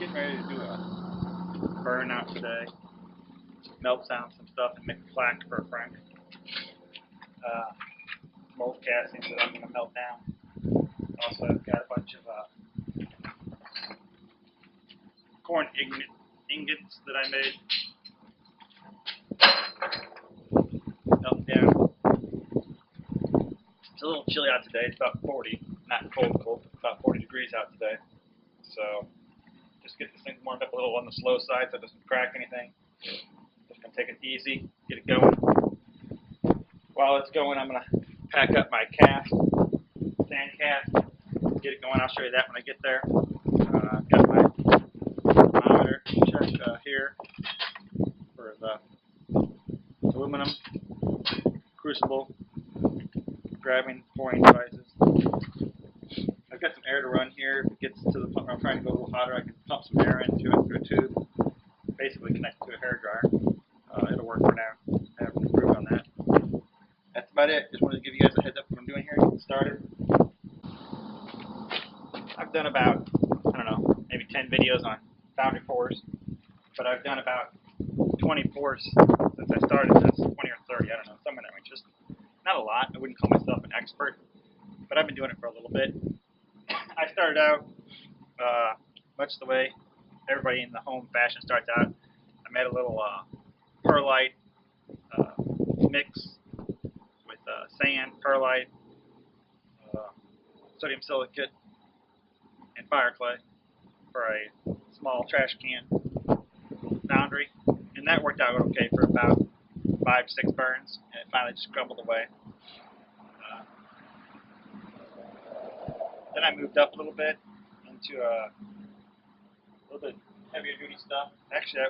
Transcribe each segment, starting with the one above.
Getting ready to do a burnout today. Melt down some stuff and make plaque for a friend. Mold castings that I'm going to melt down. Also, I've got a bunch of corn ingots that I made. Melt down. It's a little chilly out today. It's about 40. Not cold, but about 40 degrees out today. So, just get this thing warmed up a little on the slow side so it doesn't crack anything. Just going to take it easy, get it going. While it's going, I'm going to pack up my cast, sand cast, get it going. I'll show you that when I get there. I've got my thermometer check here for the aluminum crucible, grabbing 4-inch devices. I've got some air to run here. If it gets to the point where I'm trying to go a little hotter, I can pump some air into it through a tube, basically connect it to a hairdryer. It'll work for now. I haven't improved on that. That's about it. Just wanted to give you guys a heads up what I'm doing here. Get started. I've done about, I don't know, maybe 10 videos on foundry pours, but I've done about 20 pours since I started this, 20 or 30, I don't know, somewhere in there. Just not a lot. I wouldn't call myself an expert, but I've been doing it for a little bit. I started out much the way everybody in the home fashion starts out. I made a little perlite mix with sand, perlite, sodium silicate, and fire clay for a small trash can foundry, and that worked out okay for about 5-6 burns, and it finally just crumbled away. Then I moved up a little bit into a little bit heavier duty stuff. Actually,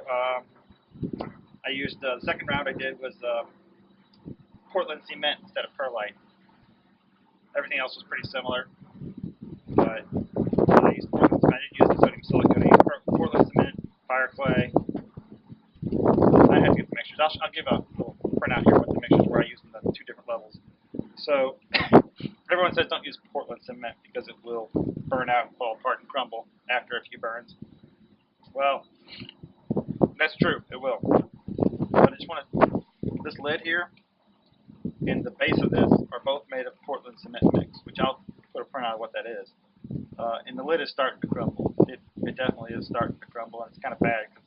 I used the second round I did was Portland cement instead of perlite. Everything else was pretty similar, but I used Portland cement. I didn't use the sodium silicate. I used Portland cement, fire clay. I had to get the mixtures. I'll give a little printout here with the mixtures where I used them at 2 different levels. So everyone says don't use Portland cement because it will burn out and fall apart and crumble after a few burns. Well, that's true. It will. But I just want to, this lid here and the base of this are both made of Portland cement mix, which I'll put a printout of what that is. And the lid is starting to crumble. It definitely is starting to crumble, and it's kind of bad because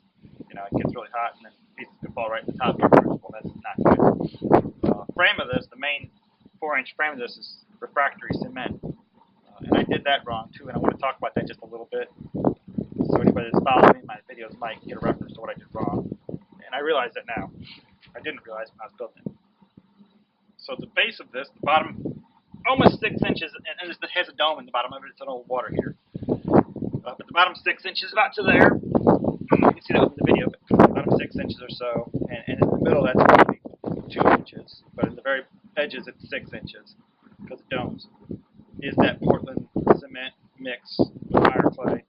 it gets really hot and then pieces can fall right in the top of your crucible. That's not good. Frame of this, the main 4-inch frame of this is refractory cement. And I did that wrong too, and I want to talk about that just a little bit. So anybody that's following my videos might get a reference to what I did wrong. And I realize that now. I didn't realize when I was building it. So the base of this, the bottom, almost 6 inches, and it has a dome in the bottom of it. It's an old water heater. But the bottom 6 inches, about to there. You can see that in the video, but the bottom 6 inches or so. And in the middle, that's probably 2 inches. But in the very edges, it's 6 inches because of domes. Is that Portland cement mix with fire clay,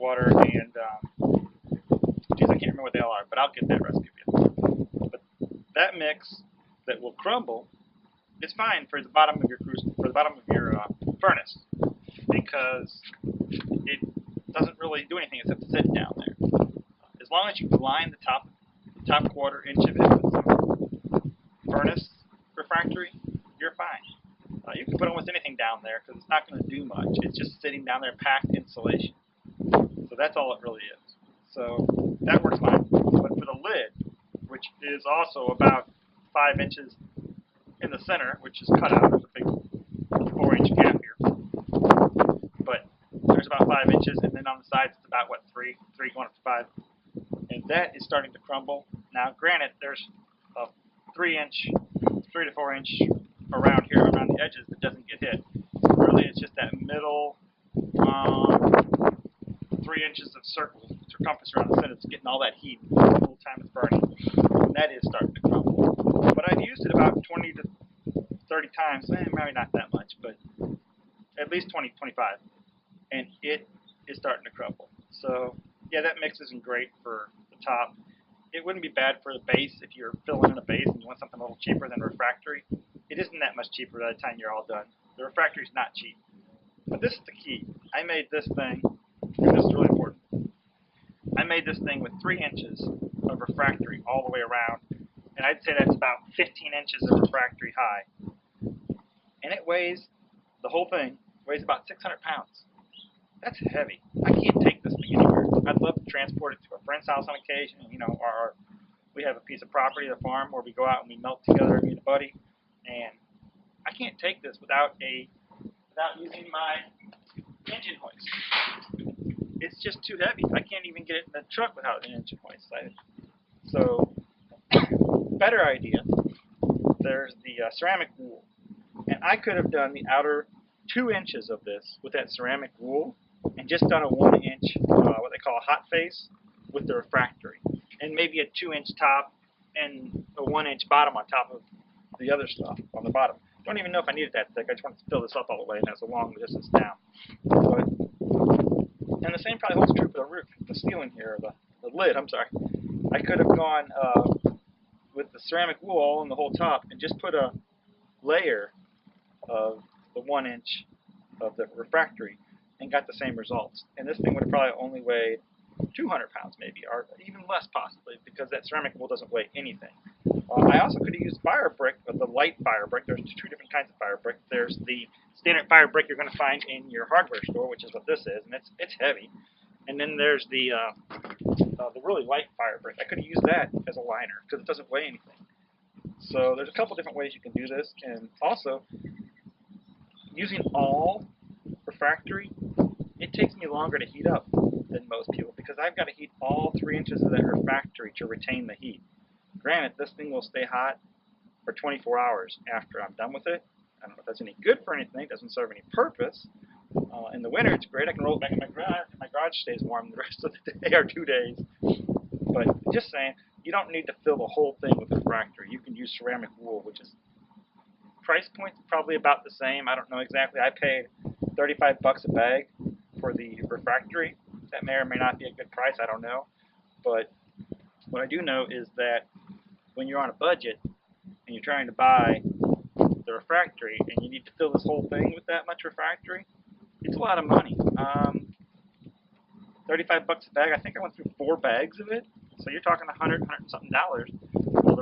water, and geez, I can't remember what they all are, but I'll get that recipe for you. But that mix that will crumble is fine for the bottom of your furnace because it doesn't really do anything except sit down there. As long as you line the top 1/4 inch of it with some furnace refractory, you're fine. You can put almost anything down there because it's not going to do much. It's just sitting down there, packed insulation. So that's all it really is. So that works fine. But for the lid, which is also about 5 inches in the center, which is cut out, there's a big 4-inch gap here. But there's about 5 inches, and then on the sides it's about, 3 going up to 5. And that is starting to crumble. Now, granted, there's a 3 to 4 inch around here, around the edges, that doesn't get hit. So really, it's just that middle 3 inches of circumference around the center that's getting all that heat the whole time it's burning. And that is starting to crumble. But I've used it about 20 to 30 times, maybe not that much, but at least 20, 25. And it is starting to crumble. So, yeah, that mix isn't great for the top. It wouldn't be bad for the base if you're filling in a base and you want something a little cheaper than refractory. It isn't that much cheaper by the time you're all done. The refractory is not cheap. But this is the key. I made this thing, and this is really I made this thing with 3 inches of refractory all the way around, and I'd say that's about 15 inches of refractory high. And it weighs, the whole thing weighs about 600 pounds. That's heavy. I can't take this thing anywhere. I'd love to transport it to a friend's house on occasion. You know, we have a piece of property, the farm, where we go out and we melt together, me and a buddy. And I can't take this without using my engine hoist. It's just too heavy. I can't even get it in the truck without an engine hoist. So, better idea. There's the ceramic wool, and I could have done the outer 2 inches of this with that ceramic wool, and just done a 1 inch, what they call a hot face, with the refractory, and maybe a 2 inch top and a 1 inch bottom on top of the other stuff on the bottom. Don't even know if I needed that thick. I just wanted to fill this up all the way, and that's a long distance down. And the same probably holds true for the roof, the ceiling here, the lid. I'm sorry. I could have gone with the ceramic wool all in the whole top and just put a layer of the 1 inch of the refractory and got the same results. And this thing would have probably only weighed 200 pounds maybe, or even less possibly, because that ceramic wool doesn't weigh anything. I also could have used fire brick, the light fire brick. There's 2 different kinds of fire brick. There's the standard fire brick you're going to find in your hardware store, which is what this is, and it's heavy. And then there's the really light fire brick. I could have used that as a liner because it doesn't weigh anything. So there's a couple different ways you can do this, and also using all refractory, it takes me longer to heat up than most people because I've got to heat all 3 inches of that refractory to retain the heat. Granted, this thing will stay hot for 24 hours after I'm done with it. I don't know if that's any good for anything. It doesn't serve any purpose. In the winter, it's great. I can roll it back in my garage, and my garage stays warm the rest of the day or 2 days. But just saying, you don't need to fill the whole thing with refractory. You can use ceramic wool, which is price point probably about the same. I don't know exactly. I paid $35 a bag for the refractory. That may or may not be a good price. I don't know. But what I do know is that when you're on a budget and you're trying to buy the refractory and you need to fill this whole thing with that much refractory, it's a lot of money. $35 a bag. I think I went through 4 bags of it. So you're talking $100 and something dollars. Well,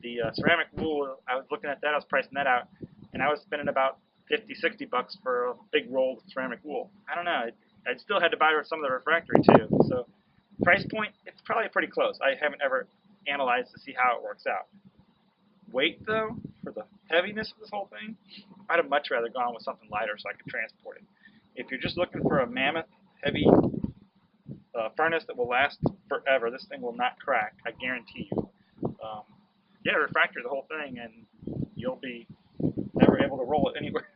the ceramic wool, I was looking at that, I was pricing that out, and I was spending about $50-$60 for a big roll of ceramic wool. I don't know. I still had to buy some of the refractory too. So price point, it's probably pretty close. I haven't ever analyzed to see how it works out. Weight though, for the heaviness of this whole thing, I'd have much rather gone with something lighter so I could transport it. If you're just looking for a mammoth heavy furnace that will last forever, this thing will not crack, I guarantee you. Yeah, refractory the whole thing, and you'll be never able to roll it anywhere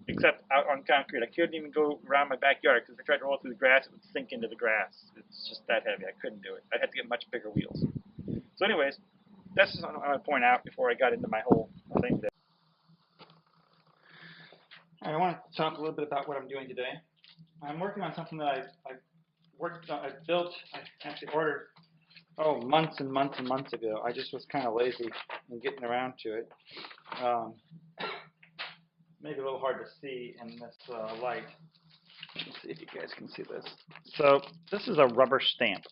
except out on concrete. I couldn't even go around my backyard because if I tried to roll it through the grass, it would sink into the grass. It's just that heavy. I couldn't do it. I'd have to get much bigger wheels. So anyways, that's just what I want to point out before I got into my whole thing today. I want to talk a little bit about what I'm doing today. I'm working on something that I actually ordered months and months and months ago. I just was kind of lazy in getting around to it. Maybe a little hard to see in this light. Let's see if you guys can see this. So this is a rubber stamp.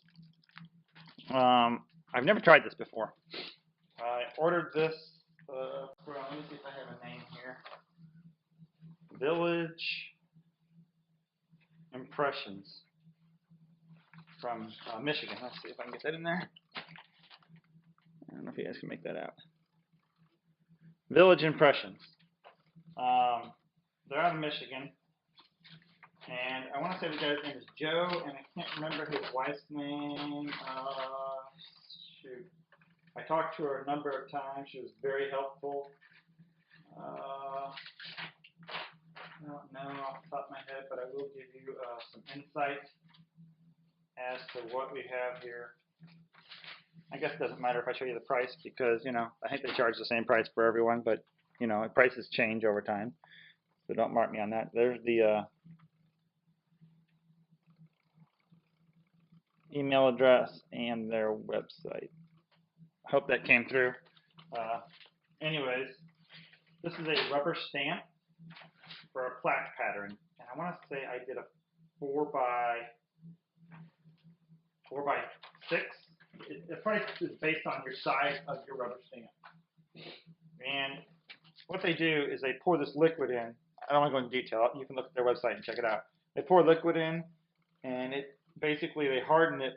I've never tried this before. I ordered this from, let me see if I have a name here. Village Impressions from Michigan. Let's see if I can get that in there. I don't know if you guys can make that out. Village Impressions. They're out of Michigan. And I want to say the guy's name is Joe, and I can't remember his wife's name. Shoot. I talked to her a number of times. She was very helpful. I don't know off the top of my head, but I will give you some insight as to what we have here. I guess it doesn't matter if I show you the price because, you know, I think they charge the same price for everyone, but, you know, prices change over time. So don't mark me on that. There's the email address and their website. I hope that came through. Anyways, this is a rubber stamp for a plaque pattern. And I want to say I did a 4x 4x6. The price is based on your size of your rubber stamp. And what they do is they pour this liquid in. I don't want to go into detail. You can look at their website and check it out. They pour liquid in, and it basically they harden it.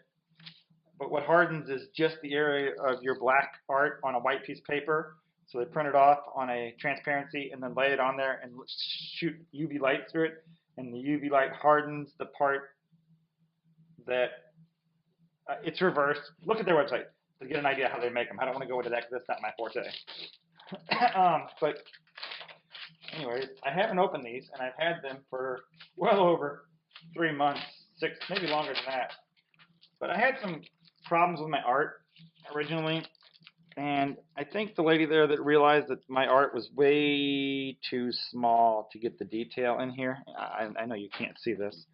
But what hardens is just the area of your black art on a white piece of paper. So they print it off on a transparency and then lay it on there and shoot UV light through it. And the UV light hardens the part that it's reversed. Look at their website to get an idea how they make them. I don't want to go into that because that's not my forte. But anyways, I haven't opened these, and I've had them for well over 3 months, 6, maybe longer than that. But I had some problems with my art originally, and I think the lady there that realized that my art was way too small to get the detail in here. I know you can't see this,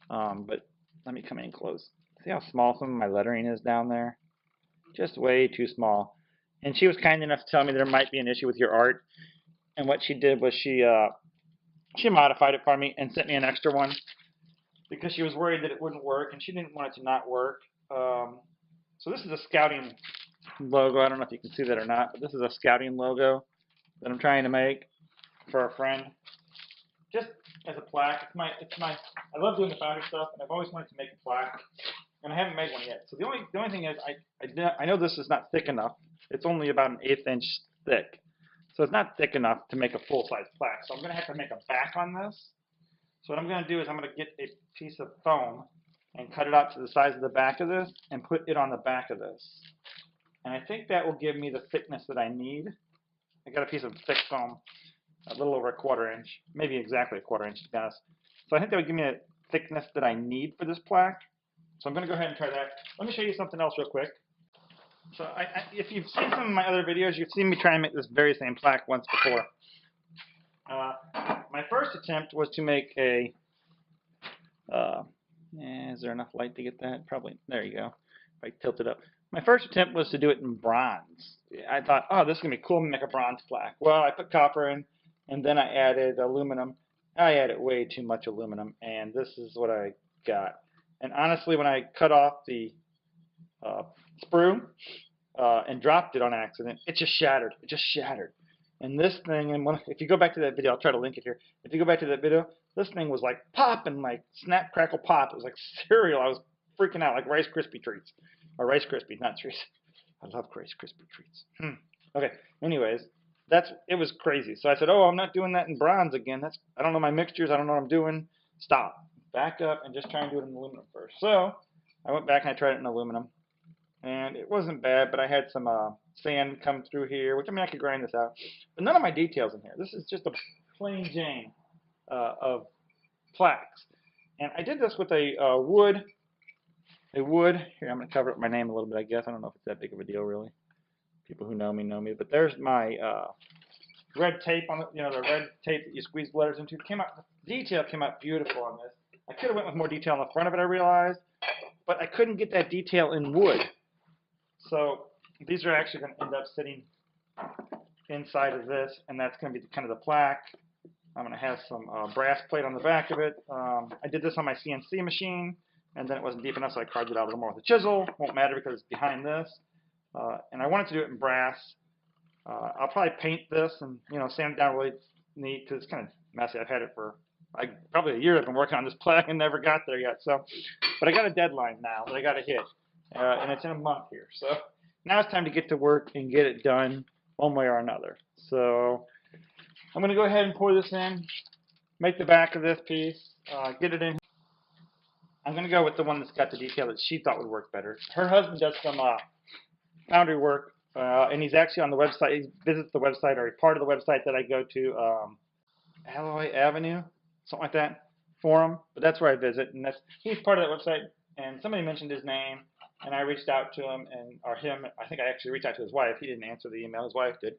but let me come in close. See how small some of my lettering is down there? Just way too small. And she was kind enough to tell me there might be an issue with your art. And what she did was she modified it for me and sent me an extra one because she was worried that it wouldn't work and she didn't want it to not work. So this is a scouting logo. I don't know if you can see that or not, but this is a scouting logo that I'm trying to make for a friend. Just as a plaque. I love doing the foundry stuff, and I've always wanted to make a plaque, and I haven't made one yet. So the only thing is, I know this is not thick enough. It's only about an 1/8 inch thick, so it's not thick enough to make a full-size plaque. So I'm going to have to make a back on this. So what I'm going to do is I'm going to get a piece of foam and cut it out to the size of the back of this and put it on the back of this. And I think that will give me the thickness that I need. I got a piece of thick foam, a little over 1/4 inch, maybe exactly 1/4 inch to be honest. So I think that would give me a thickness that I need for this plaque. So I'm going to go ahead and try that. Let me show you something else real quick. So if you've seen some of my other videos, you've seen me try and make this very same plaque once before. My first attempt was to make a, is there enough light to get that? Probably, there you go. If I tilt it up. My first attempt was to do it in bronze. I thought, oh, this is going to be cool to make a bronze plaque. Well, I put copper in, and then I added aluminum. I added way too much aluminum, and this is what I got. And honestly, when I cut off the sprue and dropped it on accident, it just shattered. It just shattered. And this thing, and if you go back to that video, I'll try to link it here. If you go back to that video, this thing was like popping, like snap, crackle, pop. It was like cereal. I was freaking out, like Rice Krispie treats. Or Rice Krispies, not treats. I love Rice Krispie treats. Okay, anyways, it was crazy. So I said, oh, I'm not doing that in bronze again. I don't know my mixtures. I don't know what I'm doing. Stop. Back up and just try and do it in aluminum first. So I went back and I tried it in aluminum. And it wasn't bad, but I had some sand come through here, which, I mean, I could grind this out. But none of my details in here. This is just a plain Jane of plaques. And I did this with a wood. Here, I'm going to cover up my name a little bit, I guess. I don't know if it's that big of a deal, really. People who know me. But there's my red tape on the red tape that you squeeze letters into. The detail came out beautiful on this. I could have went with more detail on the front of it, I realized, but I couldn't get that detail in wood. So these are actually going to end up sitting inside of this, and that's going to be kind of the plaque. I'm going to have some brass plate on the back of it. I did this on my CNC machine, and then it wasn't deep enough, so I carved it out a little more with a chisel. Won't matter because it's behind this. And I wanted to do it in brass. I'll probably paint this and sand it down really neat because it's kind of messy. I've had it for probably a year. I've been working on this plaque and never got there yet. So, but I got a deadline now that I got to hit, and it's in a month here. So now it's time to get to work and get it done one way or another. So I'm going to go ahead and pour this in, make the back of this piece, get it in. I'm going to go with the one that's got the detail that she thought would work better. Her husband does some foundry work, and he's actually on the website. He visits the website, or part of the website that I go to, Alloy Avenue, something like that, forum. But that's where I visit, and he's part of that website. And somebody mentioned his name, and I reached out to him, I think I actually reached out to his wife. He didn't answer the email. His wife did.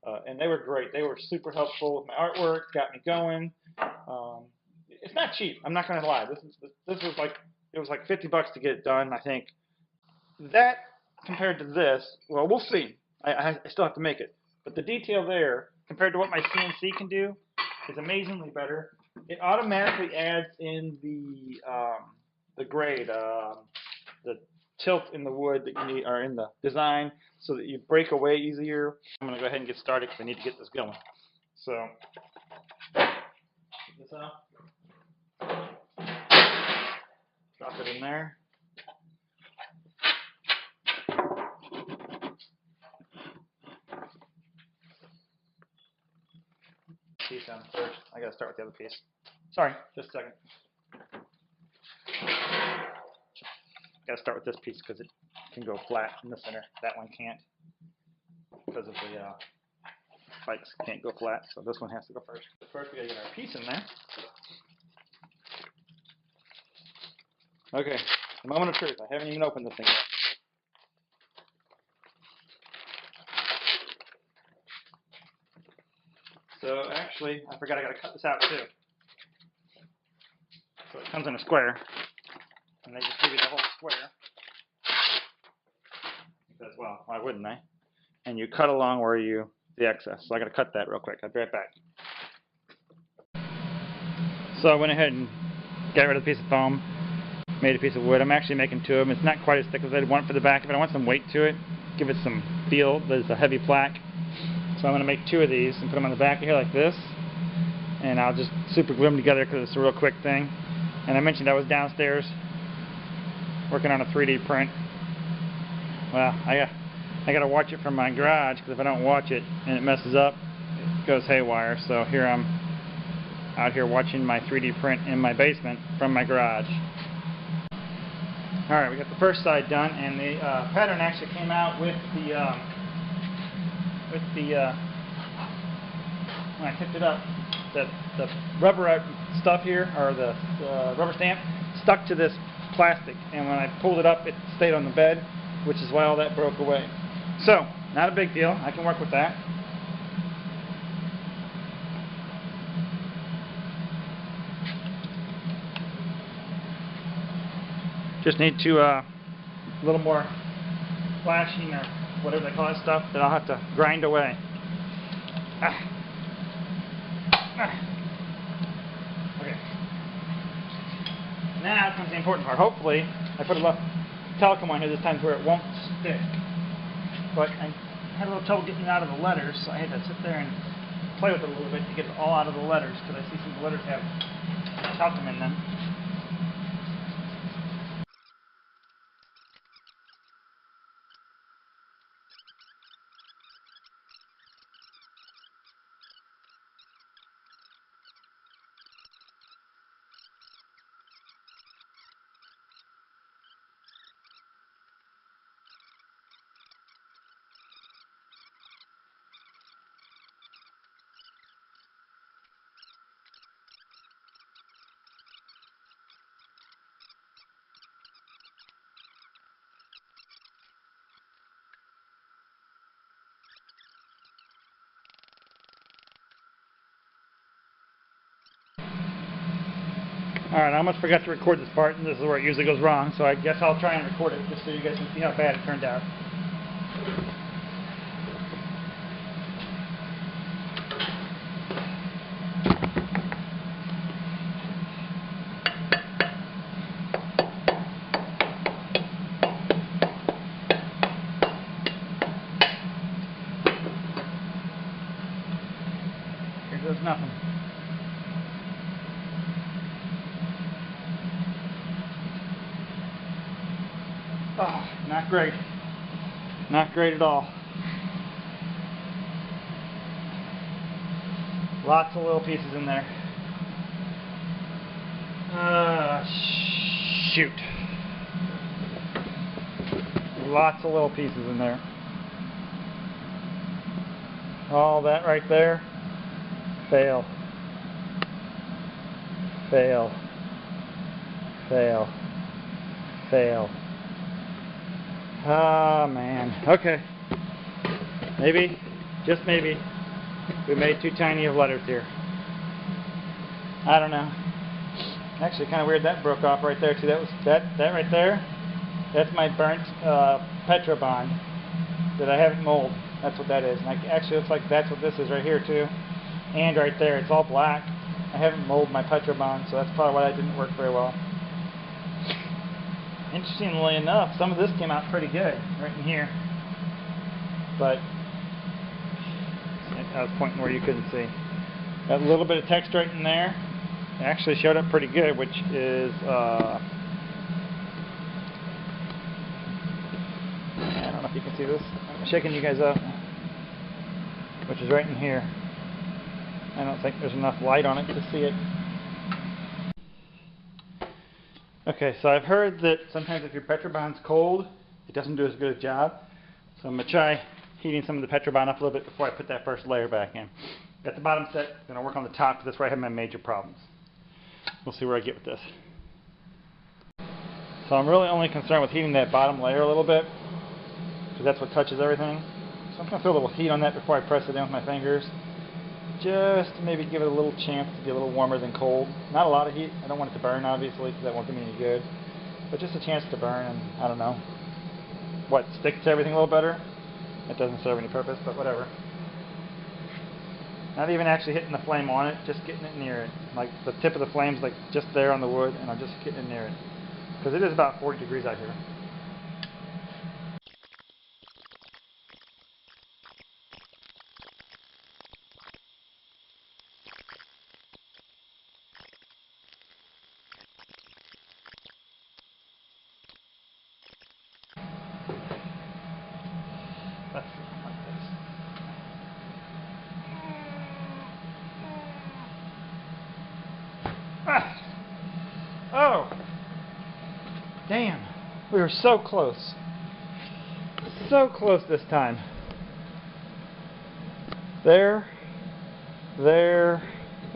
And they were great. They were super helpful with my artwork, got me going. It's not cheap. I'm not going to lie. This was like, it was like $50 to get it done, I think. That compared to this, well, we'll see. I still have to make it. But the detail there, compared to what my CNC can do, is amazingly better. It automatically adds in the grade, the tilt in the wood that you need, or in the design, so that you break away easier. I'm going to go ahead and get started because I need to get this going. So, get this out. Drop it in there. Piece on first. I gotta start with the other piece. Sorry, just a second. Gotta start with this piece because it can go flat in the center. That one can't because of the spikes can't go flat, so this one has to go first. But first we gotta get our piece in there. Okay, the moment of truth. I haven't even opened this thing yet. So actually, I forgot I gotta cut this out too. So it comes in a square, and they just give you the whole square. Because, well, why wouldn't they? And you cut along where the excess. So I gotta cut that real quick. I'll be right back. So I went ahead and got rid of the piece of foam, made a piece of wood. I'm actually making two of them. It's not quite as thick as I'd want for the back of it. I want some weight to it, give it some feel. There's a heavy plaque. So I'm going to make two of these and put them on the back of here like this. And I'll just super glue them together because it's a real quick thing. And I mentioned I was downstairs working on a 3D print. Well, I got to watch it from my garage, because if I don't watch it and it messes up, it goes haywire. So here I'm out here watching my 3D print in my basement from my garage. Alright, we got the first side done, and the pattern actually came out with the when I picked it up, the rubber stuff here, or the rubber stamp, stuck to this plastic, and when I pulled it up, it stayed on the bed, which is why all that broke away. So, not a big deal. I can work with that. Just need to a little more flashing, or whatever they call that stuff, that I'll have to grind away. Okay. Now comes the important part. Hopefully, I put enough talcum on here this time where it won't stick. But I had a little trouble getting it out of the letters, so I had to sit there and play with it a little bit to get it all out of the letters, because I see some of the letters have talcum in them. Alright, I almost forgot to record this part, and this is where it usually goes wrong, so I guess I'll try and record it just so you guys can see how bad it turned out. Here goes nothing. Oh, not great. Not great at all. Lots of little pieces in there. Shoot. Lots of little pieces in there. All that right there. Fail. Fail. Fail. Fail. Ah, man. Okay. Maybe, just maybe, we made too tiny of letters here. I don't know. Actually, kind of weird that broke off right there too. That was that right there. That's my burnt Petra bond that I haven't molded. That's what that is. And actually, looks like that's what this is right here too. And right there, it's all black. I haven't molded my Petra bond, so that's probably why that didn't work very well. Interestingly enough, some of this came out pretty good right in here, but I was pointing where you couldn't see. That little bit of text right in there actually showed up pretty good, which is I don't know if you can see this. I'm shaking you guys up, which is right in here. I don't think there's enough light on it to see it. Okay, so I've heard that sometimes if your Petrobond's cold, it doesn't do as good a job. So I'm going to try heating some of the Petrobond up a little bit before I put that first layer back in. Got the bottom set, going to work on the top because that's where I have my major problems. We'll see where I get with this. So I'm really only concerned with heating that bottom layer a little bit because that's what touches everything. So I'm going to throw a little heat on that before I press it in with my fingers. Just to maybe give it a little chance to be a little warmer than cold. Not a lot of heat. I don't want it to burn, obviously, because that won't do me any good. But just a chance to burn, and I don't know. What, stick to everything a little better? It doesn't serve any purpose, but whatever. Not even actually hitting the flame on it, just getting it near it. Like the tip of the flame's like just there on the wood, and I'm just getting it near it. Because it is about 40 degrees out here. Let's see, like this. Ah! Oh! Damn! We were so close. So close this time. There, there,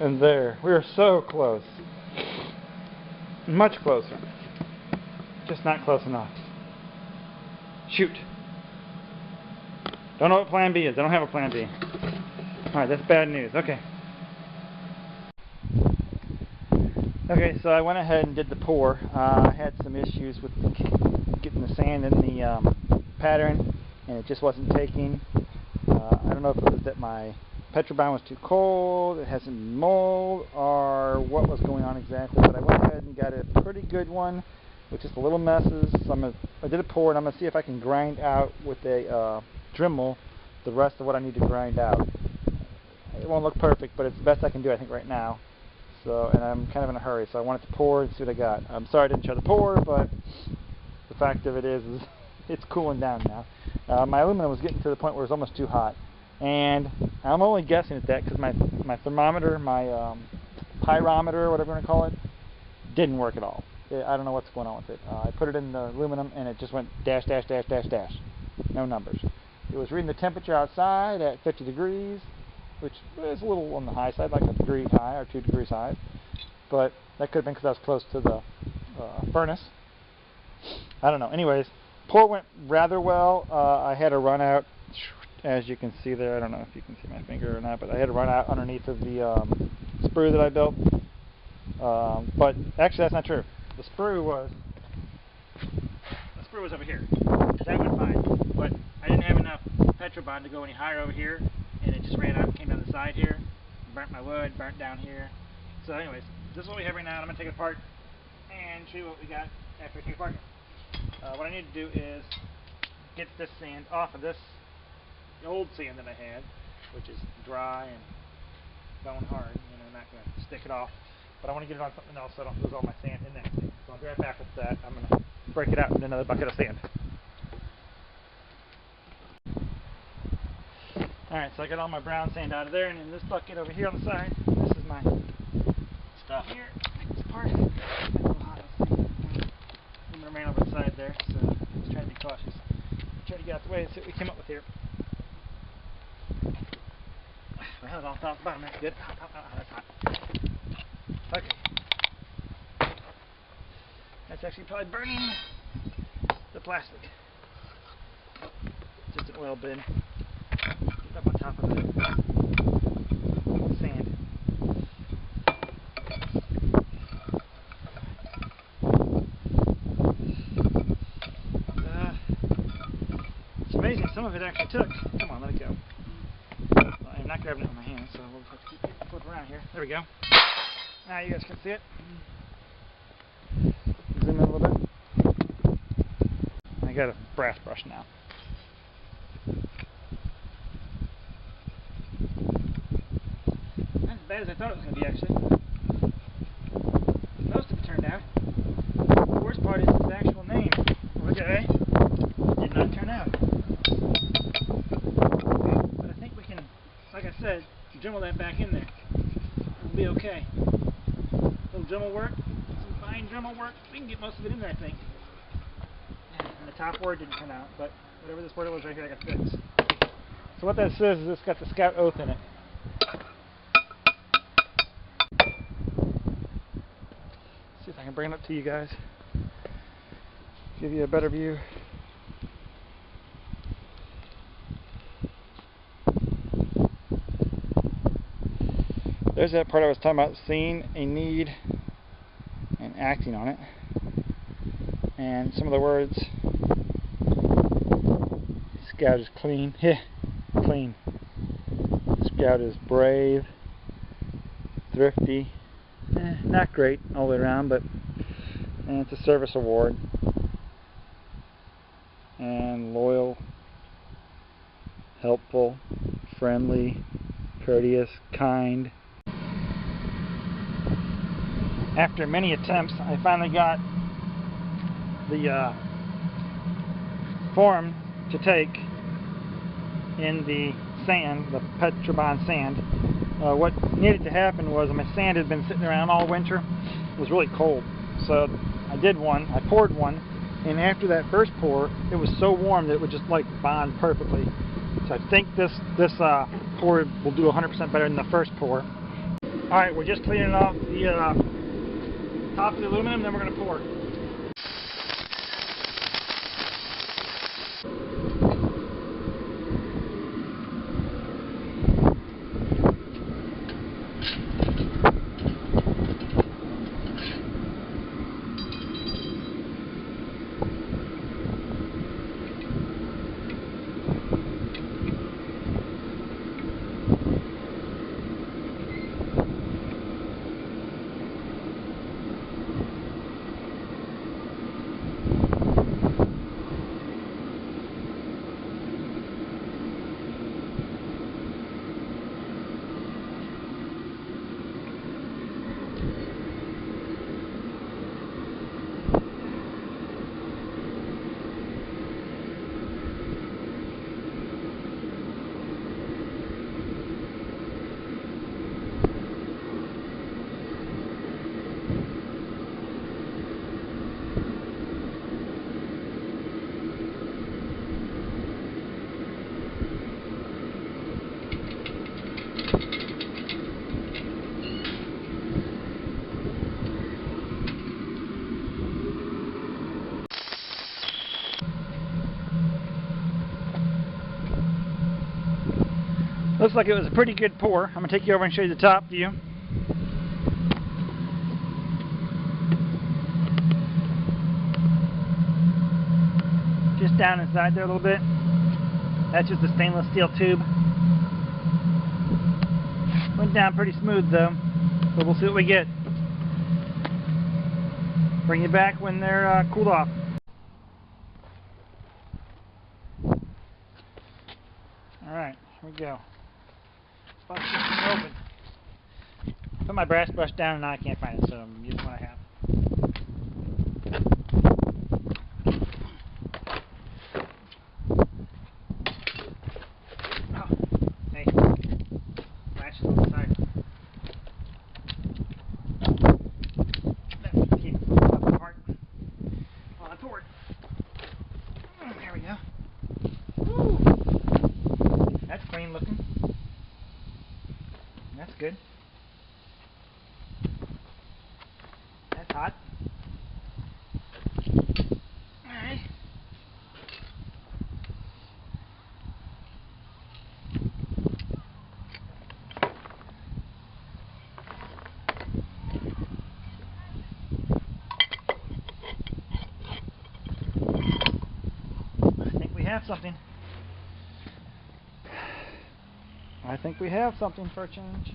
and there. We were so close. Much closer. Just not close enough. Shoot! Don't know what plan B is. I don't have a plan B. Alright, that's bad news. Okay. Okay, so I went ahead and did the pour. I had some issues with getting the sand in the pattern, and it just wasn't taking. I don't know if it was that my Petrobond was too cold, it had some mold, or what was going on exactly, but I went ahead and got a pretty good one with just a little messes. So I did a pour, and I'm going to see if I can grind out with a Dremel the rest of what I need to grind out. It won't look perfect, but it's the best I can do, I think, right now. So, and I'm kind of in a hurry, so I wanted to pour and see what I got. I'm sorry I didn't show the pour, but the fact of it is it's cooling down now. My aluminum was getting to the point where it was almost too hot, and I'm only guessing at that because my thermometer, my pyrometer, whatever you want to call it, didn't work at all. I don't know what's going on with it. I put it in the aluminum, and it just went dash, dash, dash, dash, dash. No numbers. It was reading the temperature outside at 50 degrees, which is a little on the high side, like a degree high or 2 degrees high. But that could have been because I was close to the furnace. I don't know. Anyways, pour went rather well. I had a run out, as you can see there. I don't know if you can see my finger or not, but I had a run out underneath of the sprue that I built. But actually, that's not true. The sprue was over here. That went fine, but I didn't have enough Petrobond to go any higher over here, and it just ran out and came down the side here, burnt my wood, burnt down here. So anyways, this is what we have right now. I'm going to take it apart and show you what we got after we take it apart. What I need to do is get this sand off of this old sand that I had, which is dry and bone hard. You know, I'm not going to stick it off, but I want to get it on something else so I don't lose all my sand in that sand. So I'll be right back with that. I'm going to break it out in another bucket of sand. Alright, so I got all my brown sand out of there, and in this bucket over here on the side, this is my stuff here. Take this apart. I'm going to remain over the side there, so let's try to be cautious. Try to get out the way and see what we came up with here. Well, it's all top and bottom. That's good. That's hot. Okay. That's actually probably burning the plastic. Just an oil bin. Get up on top of the sand. It's amazing, some of it actually took. Come on, let it go. Well, I'm not grabbing it with my hands, so we'll just have to keep it flip around here. There we go. Now you guys can see it. Zoom in a little bit. got a brass brush now. Not as bad as I thought it was going to be, actually. Most of it turned out. The worst part is his actual name. Okay. Did not turn out. But I think we can, like I said, dremel that back in there. It'll be okay. A little dremel work, some fine dremel work. We can get most of it in there, I think. And the top word didn't turn out, but whatever this word was right here, I got fixed. So what that says is it's got the Scout Oath in it. See if I can bring it up to you guys. Give you a better view. There's that part I was talking about, seeing a need and acting on it. And some of the words: Scout is clean. Clean. Scout is brave, thrifty, not great all the way around, but it's a service award. And loyal, helpful, friendly, courteous, kind. After many attempts, I finally got the form to take in the sand, the Petrobond sand. What needed to happen was my sand had been sitting around all winter. It was really cold, so I did one. I poured one, and after that first pour, it was so warm that it would just like bond perfectly. So I think this pour will do 100% better than the first pour. All right, we're just cleaning off the top of the aluminum, then we're going to pour. Looks like it was a pretty good pour. I'm going to take you over and show you the top view. Just down inside there a little bit. That's just a stainless steel tube. Went down pretty smooth though, but we'll see what we get. Bring you back when they're cooled off. Alright, here we go. About to get this open. Put my brass brush down and now I can't find it, so I'm using what I have. Oh, hey. Latch on the side. That keep it apart while I pour it. There we go. Woo. That's clean looking. That's good. That's hot. Alright. I think we have something. I think we have something for a change.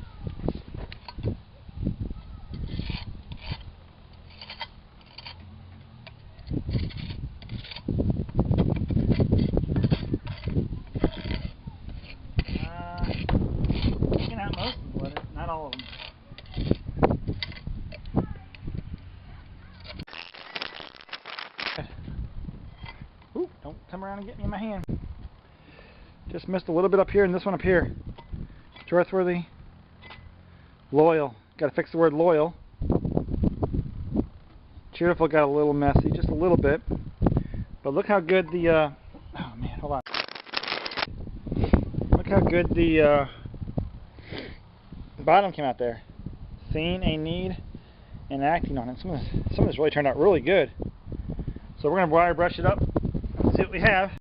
come around and get me in my hand. Just missed a little bit up here and this one up here. Trustworthy. Loyal. Got to fix the word loyal. Cheerful got a little messy, just a little bit. But look how good the, oh man, hold on. Look how good the bottom came out there. Seeing a need and acting on it. Some of this really turned out really good. So we're going to wire brush it up and see what we have.